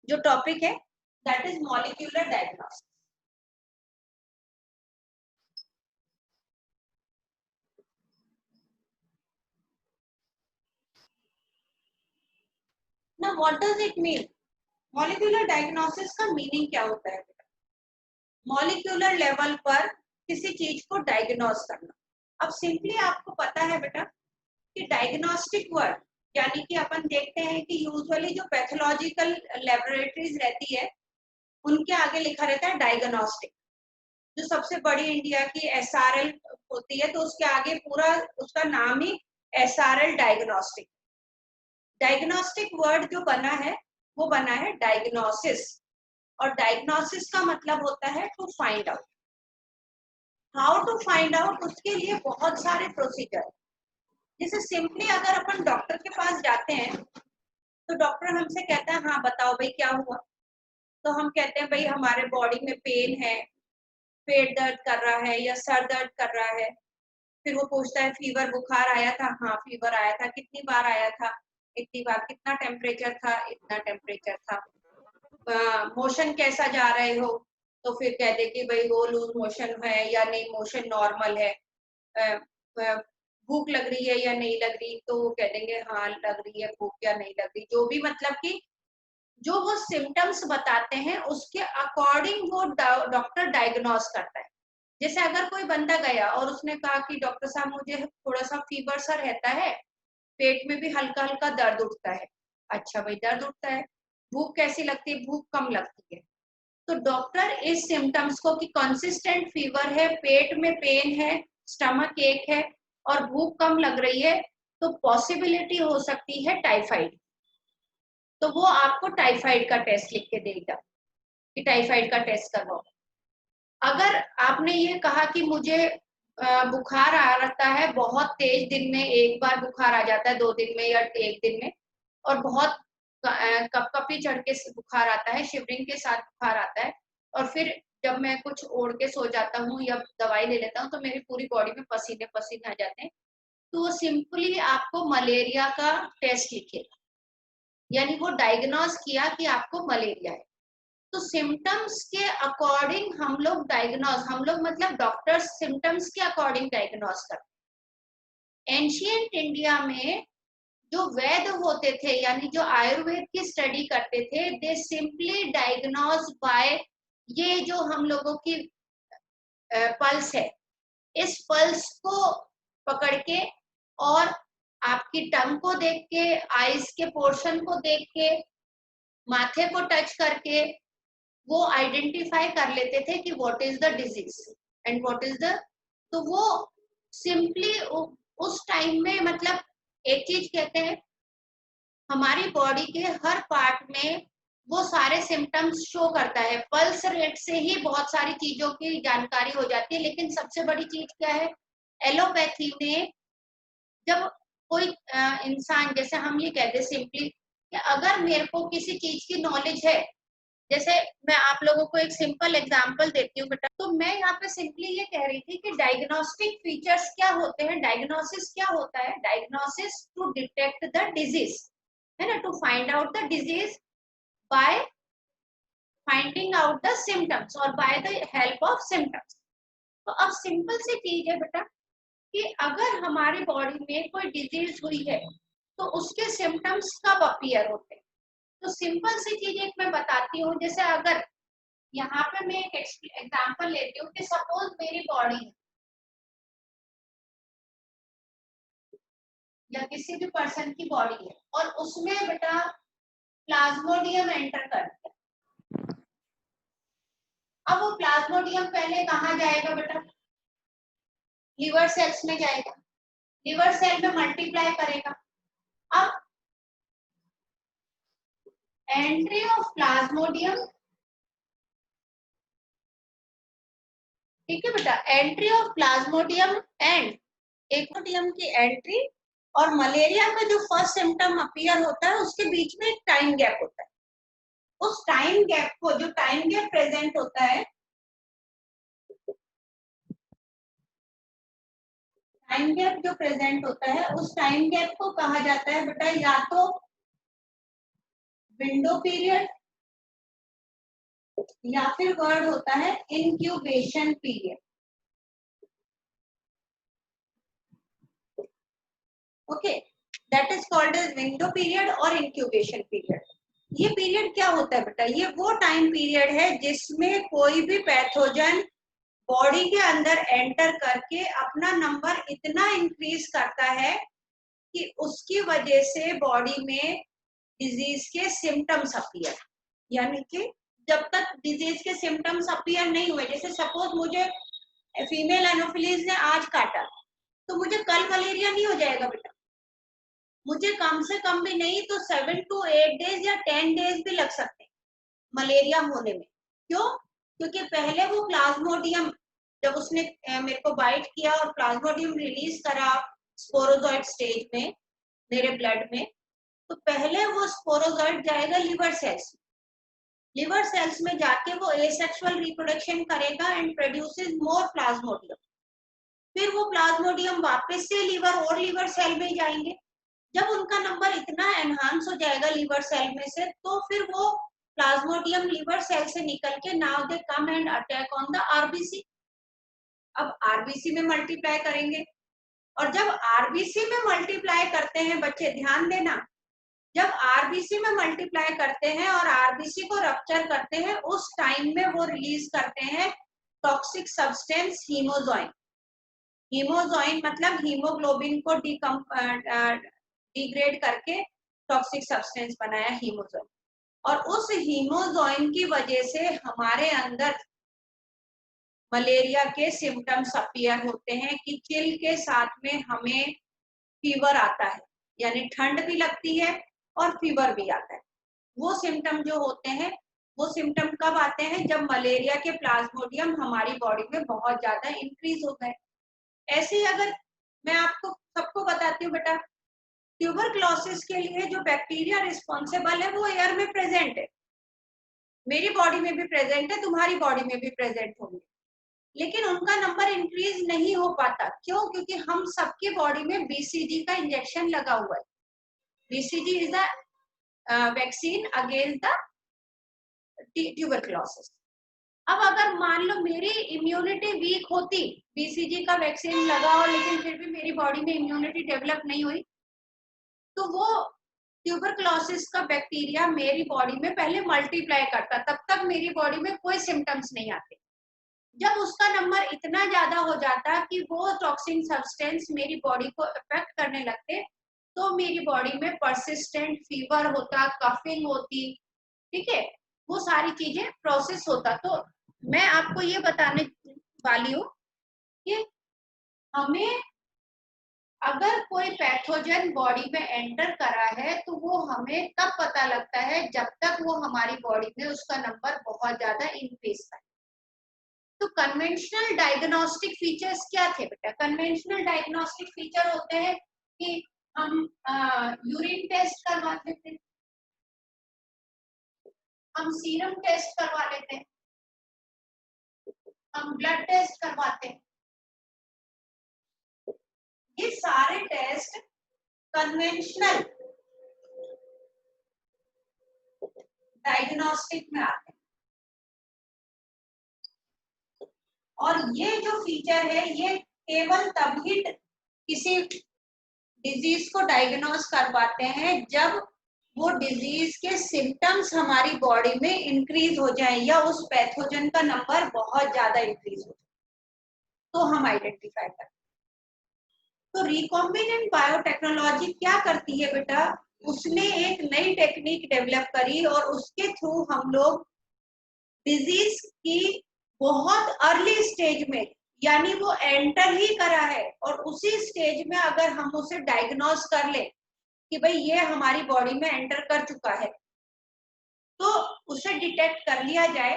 जो टॉपिक है that is molecular diagnostics. ना what does it mean? Molecular diagnosis का मीनिंग क्या होता है? मॉलिक्यूलर लेवल पर किसी चीज को डायग्नोस करना। अब सिंपली आपको पता है बेटा कि डायग्नोस्टिक वर्ड यानी कि अपन देखते हैं कि यूजुअली जो पैथोलॉजिकल लेबोरेटरीज रहती है उनके आगे लिखा रहता है डायग्नोस्टिक। जो सबसे बड़ी इंडिया की एसआरएल होती है तो उसके आगे पूरा उसका नाम ही एसआरएल डायग्नोस्टिक। डायग्नोस्टिक वर्ड जो बना है वो बना है डायग्नोसिस, और डायग्नोसिस का मतलब होता है to find out. How to find out, उसके लिए बहुत सारे प्रोसीजर। जैसे सिंपली अगर अपन डॉक्टर के पास जाते हैं तो डॉक्टर हमसे कहता है हाँ बताओ भाई क्या हुआ, तो हम कहते हैं भाई हमारे बॉडी में पेन है, पेट दर्द कर रहा है या सर दर्द कर रहा है। फिर वो पूछता है फीवर बुखार आया था? हाँ फीवर आया था। कितनी बार आया था? इतनी बार। कितना टेम्परेचर था? इतना टेम्परेचर था। मोशन कैसा जा रहे हो? तो फिर कह दे कि भाई वो लूज मोशन है या नहीं, मोशन नॉर्मल है। भूख लग रही है या नहीं लग रही? तो वो कह देंगे हाँ लग रही है भूख या नहीं लग रही। जो भी मतलब कि जो वो सिम्टम्स बताते हैं उसके अकॉर्डिंग वो डॉक्टर डायग्नोस करता है। जैसे अगर कोई बंदा गया और उसने कहा कि डॉक्टर साहब मुझे थोड़ा सा फीवर सा रहता है, पेट में भी हल्का हल्का दर्द उठता है। अच्छा भाई दर्द उठता है। भूख कैसी लगती है? भूख कम लगती है। तो डॉक्टर इस सिम्टम्स को कि कंसिस्टेंट फीवर है, पेट में पेन है, स्टमक एक है और भूख कम लग रही है, तो पॉसिबिलिटी हो सकती है टाइफाइड। तो वो आपको टाइफाइड का टेस्ट लिख के देगा कि टाइफाइड का टेस्ट करवाओ। अगर आपने ये कहा कि मुझे बुखार आ रहता है बहुत तेज, दिन में एक बार बुखार आ जाता है, 2 दिन में या एक दिन में, और बहुत कपकपी चढ़ के बुखार आता है, शिवरिंग के साथ बुखार आता है, और फिर जब मैं कुछ ओढ़ के सो जाता हूँ या दवाई ले लेता हूँ तो मेरी पूरी बॉडी में पसीने पसीने आ जाते हैं, तो वो सिंपली आपको मलेरिया का टेस्ट लिखेगा। यानी वो डायग्नोस किया कि आपको मलेरिया है। तो सिम्टम्स के अकॉर्डिंग हम लोग डायग्नोस, हम लोग मतलब डॉक्टर्स सिम्टम्स के अकॉर्डिंग डायग्नोस करते हैं। एंशिएंट इंडिया में जो वैद्य होते थे यानी जो आयुर्वेद की स्टडी करते थे, दे सिंपली डायग्नोस बाय ये जो हम लोगों की पल्स है, इस पल्स को पकड़ के और आपकी टंग को देख के, आईज के पोर्शन को देख के, माथे को टच करके वो आइडेंटिफाई कर लेते थे कि what is the disease and what is the, तो वो सिंपली उस टाइम में मतलब एक चीज कहते हैं, हमारी बॉडी के हर पार्ट में वो सारे सिम्टम्स शो करता है। पल्स रेट से ही बहुत सारी चीजों की जानकारी हो जाती है। लेकिन सबसे बड़ी चीज क्या है, एलोपैथी में जब कोई इंसान, जैसे हम ये कहते सिंपली कि अगर मेरे को किसी चीज की नॉलेज है, जैसे मैं आप लोगों को एक सिंपल एग्जांपल देती हूँ बेटा, तो मैं यहाँ पे सिंपली ये कह रही थी कि डायग्नोस्टिक फीचर्स क्या होते हैं, डायग्नोसिस क्या होता है। Diagnosis to detect the disease, है ना, to find out the disease by finding out the symptoms और by the help of symptoms. तो अब सिंपल सी चीज है बेटा कि अगर हमारी बॉडी में कोई डिजीज हुई है तो उसके सिम्टम्स कब अपीयर होते हैं। तो सिंपल सी चीज एक मैं बताती हूँ। जैसे अगर यहाँ पे मैं एक एग्जांपल लेती हूँ कि सपोज मेरी बॉडी है या किसी भी पर्सन की बॉडी है और उसमें बेटा प्लाज्मोडियम एंटर कर दिया। अब वो प्लाज्मोडियम पहले कहाँ जाएगा बेटा? लिवर सेल्स में जाएगा, लिवर सेल में मल्टीप्लाई करेगा। अब एंट्री ऑफ प्लाज्मोडियम, ठीक है बेटा, एंट्री ऑफ प्लाज्मोडियम एंड एक्सोडियम की एंट्री और मलेरिया का जो फर्स्ट सिम्टम अपीयर होता है उसके बीच में एक टाइम गैप होता है। उस टाइम गैप को, जो टाइम गैप प्रेजेंट होता है, टाइम गैप जो प्रेजेंट होता है उस टाइम गैप को कहा जाता है बेटा या तो विंडो पीरियड या फिर वर्ड होता है incubation period. Okay, that is called as window period और इंक्यूबेशन पीरियड। ये पीरियड क्या होता है बेटा? ये वो टाइम पीरियड है जिसमें कोई भी पैथोजन बॉडी के अंदर एंटर करके अपना नंबर इतना इंक्रीज करता है कि उसकी वजह से बॉडी में डिजीज के सिम्टम्स अपीयर। यानी कि जब तक डिजीज के सिम्टम्स अपीयर नहीं हुए, जैसे सपोज मुझे फीमेल एनोफिलीज ने आज काटा तो मुझे कल मलेरिया नहीं हो जाएगा बेटा। मुझे कम से कम भी नहीं तो 7 to 8 डेज या 10 डेज भी लग सकते हैं मलेरिया होने में। क्यों? क्योंकि पहले वो प्लाज्मोडियम जब उसने मेरे को बाइट किया और प्लाज्मोडियम रिलीज करा स्पोरोजॉइड स्टेज में मेरे ब्लड में, तो पहले वो स्पोरोजॉइड जाएगा लिवर सेल्स। लिवर सेल्स में जाके वो एसेक्सुअल रिप्रोडक्शन करेगा एंड प्रोड्यूसेस मोर प्लाज्मोडियम। फिर वो प्लाज्मोडियम वापस से लिवर और लिवर सेल में जाएंगे। जब उनका नंबर इतना एनहांस हो जाएगा लिवर सेल में से, तो फिर वो प्लाज्मोडियम लिवर सेल से निकल के now they come and attack on the RBC. अब आरबीसी में मल्टीप्लाई करेंगे, और जब आरबीसी में मल्टीप्लाई करते हैं बच्चे ध्यान देना, जब आरबीसी में मल्टीप्लाई करते हैं और आरबीसी को रप्चर करते हैं, उस टाइम में वो रिलीज करते हैं टॉक्सिक सब्सटेंस हीमोजॉइन। हीमोजॉइन मतलब हीमोग्लोबिन को डिग्रेड करके टॉक्सिक सब्सटेंस बनाया हीमोजॉइन। और उस हीमोजॉइन की वजह से हमारे अंदर मलेरिया के सिम्टम्स अपीयर होते हैं कि चिल के साथ में हमें फीवर आता है, यानी ठंड भी लगती है और फीवर भी आता है। वो सिम्टम जो होते हैं, वो सिम्टम कब आते हैं? जब मलेरिया के प्लाज्मोडियम हमारी बॉडी में बहुत ज्यादा इंक्रीज हो गए। ऐसे ही अगर मैं आपको सबको बताती हूँ बेटा, ट्यूबरक्लोसिस के लिए जो बैक्टीरिया रिस्पॉन्सिबल है वो एयर में प्रेजेंट है, मेरी बॉडी में भी प्रेजेंट है, तुम्हारी बॉडी में भी प्रेजेंट होंगे, लेकिन उनका नंबर इंक्रीज नहीं हो पाता। क्यों? क्योंकि हम सबकी बॉडी में बीसीजी का इंजेक्शन लगा हुआ है। BCG is the vaccine against the tuberculosis. अब अगर मान लो मेरी इम्यूनिटी वीक होती, बीसीजी का वैक्सीन लगा हो लेकिन फिर भी मेरी बॉडी में इम्यूनिटी डेवलप नहीं हुई, तो वो ट्यूबरक्लोसिस का बैक्टीरिया मेरी बॉडी में पहले मल्टीप्लाई करता, तब तक मेरी बॉडी में कोई सिम्टम्स नहीं आते। जब उसका नंबर इतना ज्यादा हो जाता कि वो टॉक्सिक सब्सटेंस मेरी बॉडी को अफेक्ट करने लगते, तो मेरी बॉडी में परसिस्टेंट फीवर होता, कफिंग होती, ठीक है, वो सारी चीजें प्रोसेस होता। तो मैं आपको ये बताने वाली हूँ कि हमें अगर कोई पैथोजन बॉडी में एंटर करा है तो वो हमें तब पता लगता है जब तक वो हमारी बॉडी में उसका नंबर बहुत ज्यादा इंक्रीज करे। तो कन्वेंशनल डायग्नोस्टिक फीचर्स क्या थे बेटा? कन्वेंशनल डायग्नोस्टिक फीचर होते हैं कि हम यूरिन टेस्ट करवा लेते हैं, हम सीरम टेस्ट करवा लेते हैं, हम ब्लड टेस्ट करवाते हैं। ये सारे टेस्ट कन्वेंशनल डायग्नोस्टिक में आते हैं। और ये जो फीचर है ये केवल तभी किसी डिजीज को डायग्नोस कर पाते हैं जब वो डिजीज के सिम्टम्स हमारी बॉडी में इंक्रीज हो जाए या उस पैथोजन का नंबर बहुत ज्यादा इंक्रीज हो जाए, तो हम आइडेंटिफाई करते हैं। तो रिकॉम्बिनेंट बायोटेक्नोलॉजी क्या करती है बेटा? उसने एक नई टेक्निक डेवलप करी और उसके थ्रू हम लोग डिजीज की बहुत अर्ली स्टेज में, यानी वो एंटर ही करा है और उसी स्टेज में अगर हम उसे डायग्नोस कर ले कि भाई ये हमारी बॉडी में एंटर कर चुका है, तो उसे डिटेक्ट कर लिया जाए,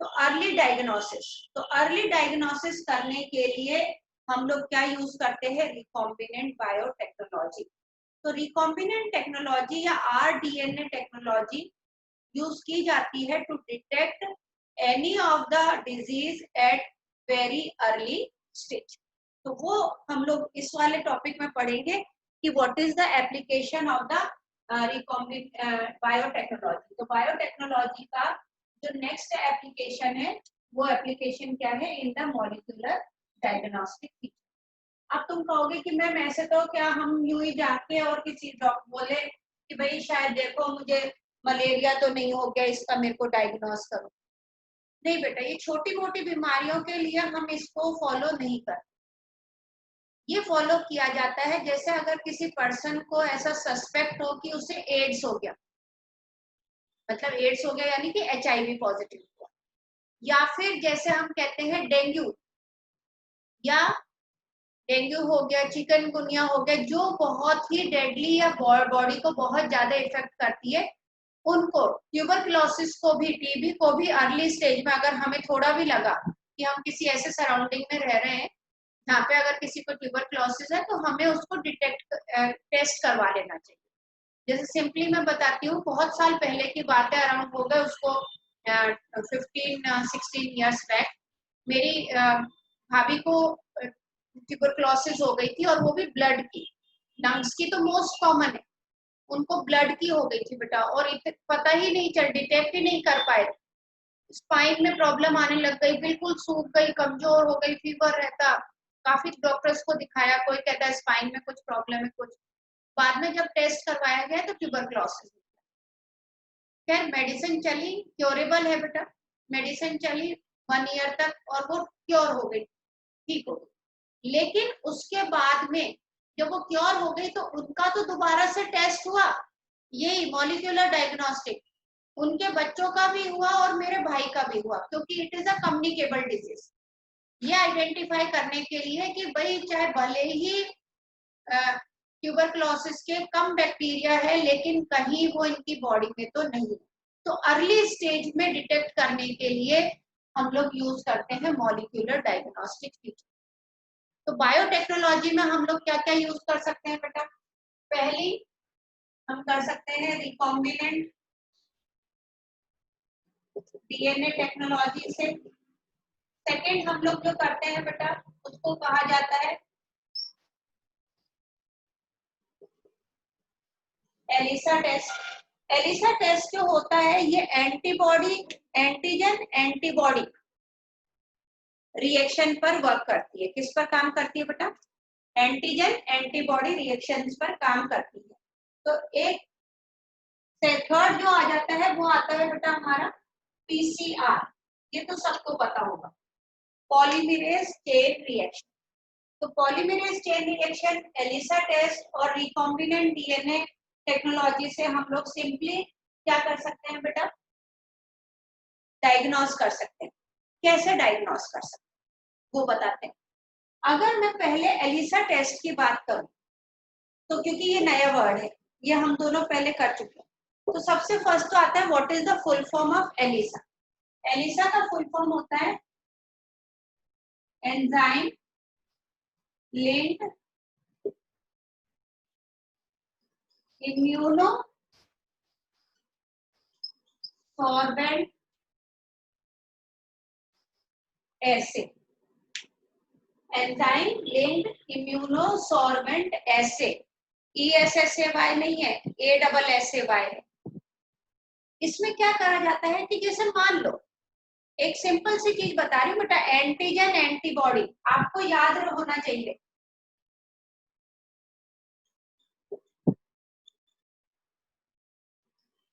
तो अर्ली डायग्नोसिस। तो अर्ली डायग्नोसिस करने के लिए हम लोग क्या यूज करते हैं? Recombinant biotechnology. तो रिकॉम्बिनेंट टेक्नोलॉजी या आरडीएनए टेक्नोलॉजी यूज की जाती है to detect any of the disease at very early stage. तो वो हम लोग इस वाले टॉपिक में पढ़ेंगे कि what is the application of the recombinant biotechnology. तो बायोटेक्नोलॉजी का जो नेक्स्ट एप्लीकेशन है वो एप्लीकेशन क्या है, in the molecular diagnostic feature. अब तुम कहोगे कि मैम ऐसे तो क्या हम यूं ही जाके और किसी डॉक्टर बोले कि भाई शायद देखो मुझे मलेरिया तो नहीं हो गया, इसका मेरे को डायग्नोस करो। नहीं बेटा, ये छोटी मोटी बीमारियों के लिए हम इसको फॉलो नहीं करते। ये फॉलो किया जाता है जैसे अगर किसी पर्सन को ऐसा सस्पेक्ट हो कि उसे एड्स हो गया, मतलब एड्स हो गया यानी कि HIV पॉजिटिव हुआ, या फिर जैसे हम कहते हैं डेंगू, या डेंगू हो गया, चिकनगुनिया हो गया, जो बहुत ही डेडली या बॉडी को बहुत ज्यादा इफेक्ट करती है, उनको, ट्यूबरक्लोसिस को भी, टीबी को भी अर्ली स्टेज में अगर हमें थोड़ा भी लगा कि हम किसी ऐसे सराउंडिंग में रह रहे हैं जहाँ पे अगर किसी को ट्यूबरक्लोसिस है, तो हमें उसको टेस्ट करवा लेना चाहिए। जैसे सिंपली मैं बताती हूँ, बहुत साल पहले की बात है, अराउंड हो गए उसको 15-16 ईयर्स बैक, मेरी भाभी को ट्यूबरक्लोसिस हो गई थी, और वो भी ब्लड की, लंग्स की तो मोस्ट कॉमन है, उनको ब्लड की हो गई थी बेटा, और पता ही नहीं चल, डिटेक्ट ही नहीं कर पाए। स्पाइन में प्रॉब्लम आने लग गई, बिल्कुल सूख गई, कमजोर हो गई, फीवर रहता, काफी डॉक्टर्स को दिखाया, कोई कहता है स्पाइन में कुछ प्रॉब्लम है, कुछ। बाद में जब टेस्ट करवाया गया तो ट्यूबरक्लोसिस। खैर मेडिसिन चली, क्योरेबल है बेटा, मेडिसिन चली 1 ईयर तक, और वो क्योर हो गई, ठीक हो गई। लेकिन उसके बाद में जब वो क्योर हो गई तो उनका तो दोबारा से टेस्ट हुआ, यही मॉलिक्यूलर डायग्नोस्टिक, उनके बच्चों का भी हुआ और मेरे भाई का भी हुआ, क्योंकि it is a communicable disease. ये आइडेंटिफाई करने के लिए कि भाई चाहे भले ही ट्यूबरक्लोसिस के कम बैक्टीरिया है, लेकिन कहीं वो इनकी बॉडी में तो नहीं, तो अर्ली स्टेज में डिटेक्ट करने के लिए हम लोग यूज करते हैं मॉलिक्यूलर डायग्नोस्टिक फीचर। तो बायोटेक्नोलॉजी में हम लोग क्या क्या यूज कर सकते हैं बेटा? पहली हम कर सकते हैं रिकॉम्बिनेंट DNA टेक्नोलॉजी से। सेकेंड हम लोग जो करते हैं बेटा, उसको कहा जाता है एलिसा टेस्ट। एलिसा टेस्ट जो होता है ये एंटीबॉडी, एंटीजन एंटीबॉडी रिएक्शन पर वर्क करती है। किस पर काम करती है बेटा? एंटीजन एंटीबॉडी रिएक्शंस पर काम करती है। तो एक से थर्ड जो आ जाता है वो आता है बेटा हमारा PCR, ये तो सबको पता होगा, पॉलीमरेज चेन रिएक्शन। तो polymerase chain reaction, ELISA test और रिकॉम्बिनेंट DNA टेक्नोलॉजी से हम लोग सिंपली क्या कर सकते हैं बेटा? डायग्नोस कर सकते हैं। कैसे डायग्नोस कर सकते हैं वो बताते हैं। अगर मैं पहले एलिसा टेस्ट की बात करूं, तो क्योंकि ये नया वर्ड है, ये हम दोनों पहले कर चुके हैं, तो सबसे फर्स्ट तो आता है what is the full form of ELISA. ELISA का फुल फॉर्म होता है enzyme linked immunosorbent acid. Enzyme linked immunosorbent acid, ESSAY नहीं है, ASSAY है। इसमें क्या कहा जाता है कि जैसे मान लो, एक सिंपल सी चीज बता रही हूँ बेटा, एंटीजन एंटीबॉडी आपको याद होना चाहिए।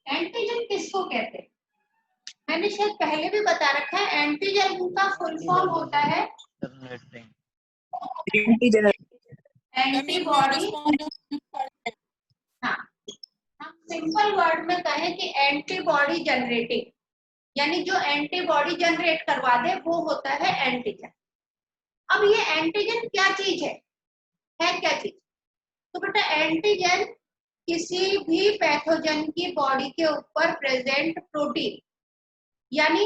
एंटीजन किसको कहते हैं? मैंने शायद पहले भी बता रखा है, एंटीजन का फुल फॉर्म होता है एंटीबॉडी। हाँ, हम सिंपल वर्ड में कहें कि एंटीबॉडी जनरेटिंग, यानी जो एंटीबॉडी जनरेट करवा दे वो होता है एंटीजन। अब ये एंटीजन क्या चीज है क्या चीज? तो बेटा एंटीजन किसी भी पैथोजन की बॉडी के ऊपर प्रेजेंट प्रोटीन, यानी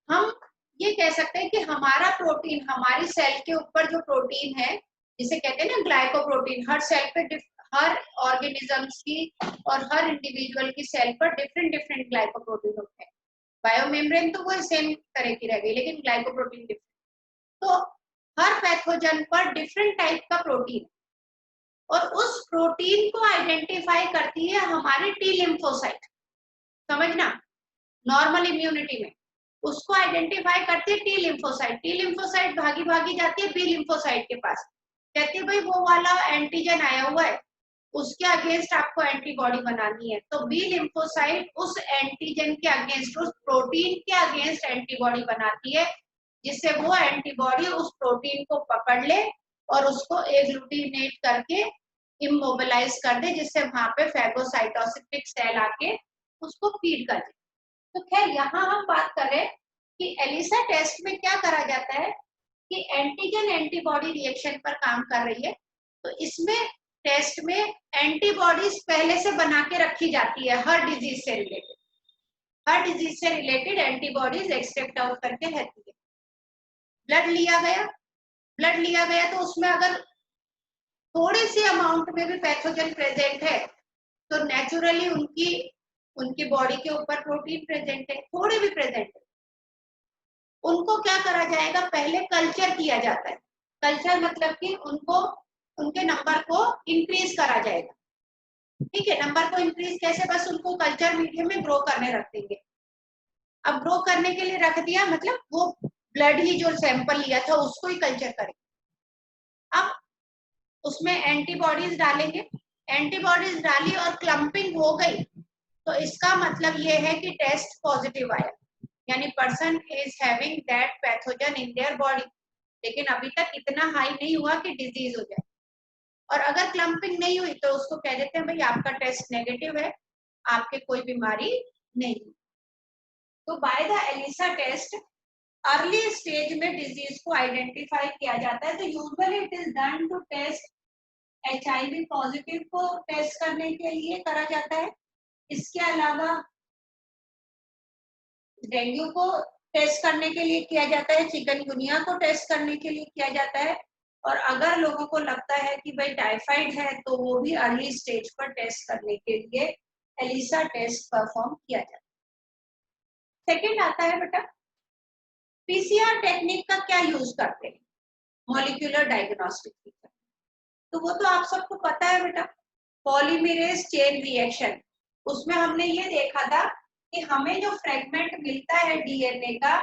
हम ये कह सकते हैं कि हमारा प्रोटीन, हमारी सेल के ऊपर जो प्रोटीन है, जिसे कहते हैं ना ग्लाइकोप्रोटीन, हर सेल पे, हर ऑर्गेनिजम्स की और हर इंडिविजुअल की सेल पर डिफरेंट डिफरेंट ग्लाइकोप्रोटीन होते हैं। बायोमेम्ब्रेन तो वो सेम तरह की रह गई, लेकिन ग्लाइकोप्रोटीन डिफरेंट। तो हर पैथोजन पर डिफरेंट टाइप का प्रोटीन, और उस प्रोटीन को आइडेंटिफाई करती है हमारी टी लिम्फोसाइट। समझना, नॉर्मल इम्यूनिटी में, उसको आइडेंटिफाई करती है टी लिम्फोसाइट। टी लिम्फोसाइट भागी भागी जाती है बी लिम्फोसाइट के पास, कहती है भाई वो वाला एंटीजन आया हुआ है, उसके अगेंस्ट आपको एंटीबॉडी बनानी है। तो बी लिम्फोसाइट उस एंटीजन के अगेंस्ट, उस प्रोटीन के अगेंस्ट एंटीबॉडी बनाती है, जिससे वो एंटीबॉडी उस प्रोटीन को पकड़ ले और उसको एग्लूटिनेट करके इमोबिलाइज कर दे, जिससे वहां पे फैगोसाइटोसिटिक सेल आके उसको फीड कर दे। तो खैर यहाँ हम बात कर रहे हैं कि एलिसा टेस्ट में क्या करा जाता है कि एंटीजन एंटीबॉडी रिएक्शन पर काम कर रही है। तो इसमें टेस्ट में एंटीबॉडीज पहले से बना के रखी जाती है हर डिजीज से रिलेटेड, हर डिजीज से रिलेटेड एंटीबॉडीज एक्सट्रैक्ट आउट करके रहती है। ब्लड लिया गया, ब्लड लिया गया तो उसमें अगर थोड़े से अमाउंट में भी पैथोजन प्रेजेंट है तो नेचुरली उनकी बॉडी के ऊपर प्रोटीन प्रेजेंट है, थोड़े भी प्रेजेंट है, उनको क्या करा जाएगा, पहले कल्चर किया जाता है। कल्चर मतलब कि उनको, उनके नंबर को इंक्रीज करा जाएगा। ठीक है, नंबर को इंक्रीज कैसे, बस उनको कल्चर मीडियम में ग्रो करने रख देंगे। अब ग्रो करने के लिए रख दिया मतलब वो ब्लड ही जो सैंपल लिया था उसको ही कल्चर करेंगे। अब उसमें एंटीबॉडीज डालेंगे, एंटीबॉडीज डाली और क्लम्पिंग हो गई तो इसका मतलब ये है कि टेस्ट पॉजिटिव आया, यानी person is having that pathogen in their body. लेकिन अभी तक इतना हाई नहीं हुआ कि डिजीज हो जाए। और अगर क्लम्पिंग नहीं हुई तो उसको कह देते हैं भाई आपका टेस्ट नेगेटिव है, आपके कोई बीमारी नहीं। तो by the ELISA test early stage में डिजीज को आइडेंटिफाई किया जाता है। तो usually it is done to test HIV positive को टेस्ट करने के लिए करा जाता है। इसके अलावा डेंगू को टेस्ट करने के लिए किया जाता है, चिकनगुनिया को टेस्ट करने के लिए किया जाता है, और अगर लोगों को लगता है कि भाई टाइफाइड है तो वो भी अर्ली स्टेज पर टेस्ट करने के लिए एलिसा टेस्ट परफॉर्म किया जाता है। सेकेंड आता है बेटा PCR टेक्निक का क्या यूज करते हैं, मॉलिक्यूलर डायग्नोस्टिक। तो वो तो आप सबको पता है बेटा, पॉलीमरेज चेन रिएक्शन। उसमें हमने ये देखा था कि हमें जो फ्रेगमेंट मिलता है DNA का,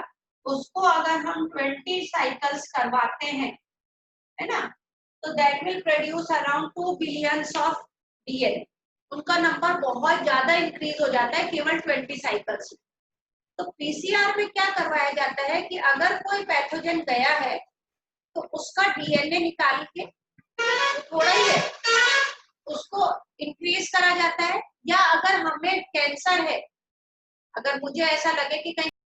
उसको अगर हम 20 साइकिल्स करवाते हैं, है ना, तो that will produce around 2 billions of DNA। उनका नंबर बहुत ज्यादा इंक्रीज हो जाता है केवल 20 साइकिल्स में। तो PCR में क्या करवाया जाता है कि अगर कोई पैथोजन गया है तो उसका DNA निकाल के, थोड़ा ही है, उसको इंक्रीज करा जाता है। या अगर हमें कैंसर है, अगर मुझे ऐसा लगे कि कहीं